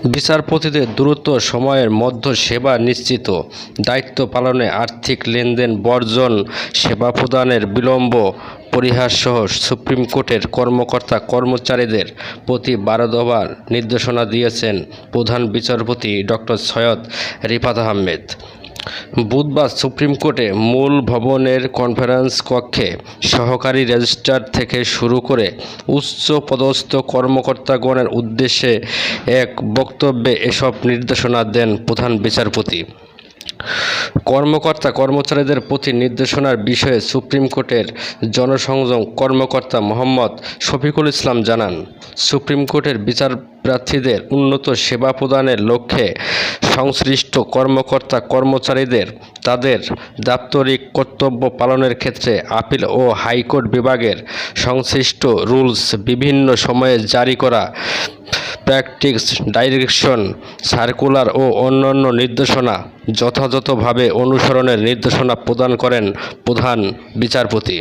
বিচারপতিদের দ্রুত সময়ের মধ্যে সেবা নিশ্চিত, দায়িত্ব পালনে আর্থিক লেনদেন বর্জন, সেবা প্রদানের বিলম্ব পরিহারসহ সুপ্রিম কোর্টের কর্মকর্তা কর্মচারীদের প্রতি 12 দফার নির্দেশনা দিয়েছেন প্রধান বিচারপতি ডক্টর সৈয়দ রিফাত আহমেদ। বুধবার সুপ্রিম কোর্টে মূল ভবনের কনফারেন্স কক্ষে সহকারী রেজিস্ট্রার থেকে শুরু করে উচ্চ পদস্থ কর্মকর্তাগণের উদ্দেশ্যে এক বক্তব্যে এসব নির্দেশনা দেন প্রধান বিচারপতি। কর্মকর্তা কর্মচারীদের প্রতি নির্দেশনার বিষয়ে সুপ্রিম কোর্টের জনসংযোগ কর্মকর্তা মোহাম্মদ শফিকুল ইসলাম জানান, সুপ্রিম কোর্টের বিচারপ্রার্থীদের উন্নত সেবা প্রদানের লক্ষ্যে সংশ্লিষ্ট কর্মকর্তা কর্মচারীদের তাদের দাপ্তরিক কর্তব্য পালনের ক্ষেত্রে আপিল ও হাইকোর্ট বিভাগের সংশ্লিষ্ট রুলস, বিভিন্ন সময়ে জারি করা প্র্যাকটিস ডাইরেকশন, সার্কুলার ও অন্যান্য নির্দেশনা যথাযথভাবে অনুসরণের নির্দেশনা প্রদান করেন প্রধান বিচারপতি।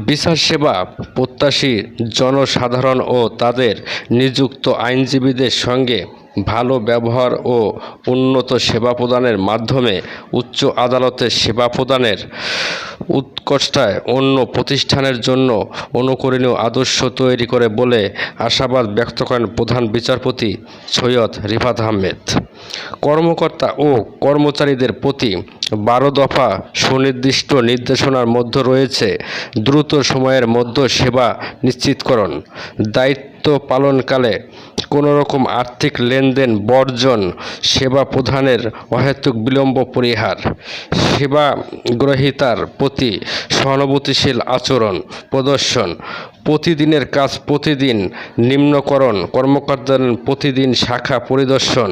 বিচার সেবা প্রত্যাশী জনসাধারণ ও তাদের নিযুক্ত আইনজীবীদের সঙ্গে ভালো ব্যবহার ও উন্নত সেবা প্রদানের মাধ্যমে উচ্চ আদালতের সেবা প্রদানের উৎকর্ষায় অন্য প্রতিষ্ঠানের জন্য অনুকরণীয় আদর্শ তৈরি করে বলে আশাবাদ ব্যক্ত করেন প্রধান বিচারপতি সৈয়দ রিফাত আহমেদ। কর্মকর্তা ও কর্মচারীদের প্রতি 12 দফা সুনির্দিষ্ট নির্দেশনার মধ্যে রয়েছে দ্রুত সময়ের মধ্যে সেবা নিশ্চিতকরণ, দায়িত্ব পালনকালে কোনো রকম আর্থিক লেনদেন বর্জন, সেবা প্রদানের অহেতুক বিলম্ব পরিহার, সেবা গ্রহীতার প্রতি সহানুভূতিশীল আচরণ প্রদর্শন, প্রতিদিনের কাজ প্রতিদিন নিম্নকরণ, কর্মকর্তাদের প্রতিদিন শাখা পরিদর্শন,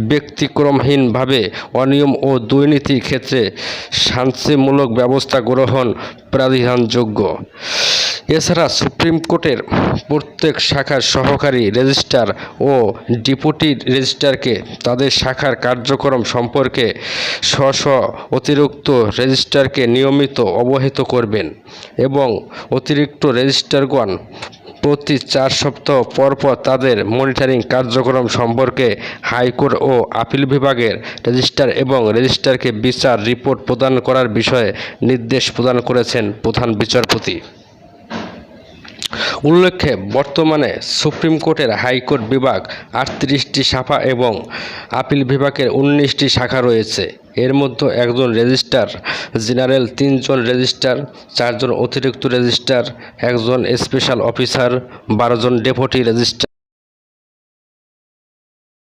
ব্যতিক্রমহীনভাবে অনিয়ম ও দুর্নীতির ক্ষেত্রে শাস্তিমূলক ব্যবস্থা গ্রহণ প্রাধান্যযোগ্য। এছাড়া সুপ্রিম কোর্টের প্রত্যেক শাখার সহকারী রেজিস্ট্রার ও ডেপুটি রেজিস্ট্রারকে তাদের শাখার কার্যক্রম সম্পর্কে স্ব অতিরিক্ত রেজিস্ট্রারকে নিয়মিত অবহিত করবেন এবং অতিরিক্ত রেজিস্ট্রারগণ প্রতি 4 সপ্তাহ পরপর তাদের মনিটরিং কার্যক্রম সম্পর্কে হাইকোর্ট ও আপিল বিভাগের রেজিস্ট্রার এবং রেজিস্ট্রারকে বিচার রিপোর্ট প্রদান করার বিষয়ে নির্দেশ প্রদান করেছেন প্রধান বিচারপতি। উল্লেখ্য, বর্তমানে সুপ্রিম কোর্টের হাইকোর্ট বিভাগ 38টি শাখা এবং আপিল বিভাগের 19টি শাখা রয়েছে। এর মধ্যে একজন রেজিস্ট্রার জেনারেল, 3 জন রেজিস্ট্রার, 4 জন অতিরিক্ত রেজিস্ট্রার, 1 জন স্পেশাল অফিসার, 12 জন ডেপুটি রেজিস্ট্রার